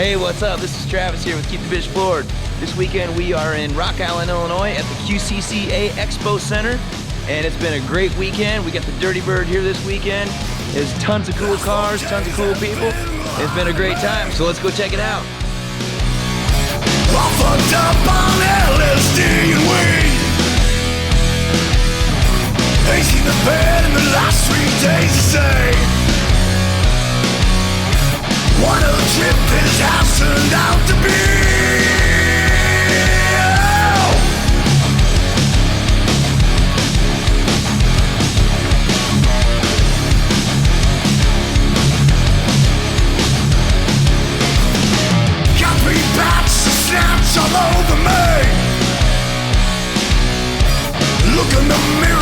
Hey, what's up? This is Travis here with KTBF HOTROD. This weekend we are in Rock Island, Illinois at the QCCA Expo Center, and it's been a great weekend. We got the Dirty Bird here this weekend. There's tons of cool cars, tons of cool people. It's been a great time, so let's go check it out. All fucked up on LSD and weed. Ain't seen the bed in the last 3 days to say. What a trip this house turned out to be. Got 3 packs of snaps all over me. Look in the mirror.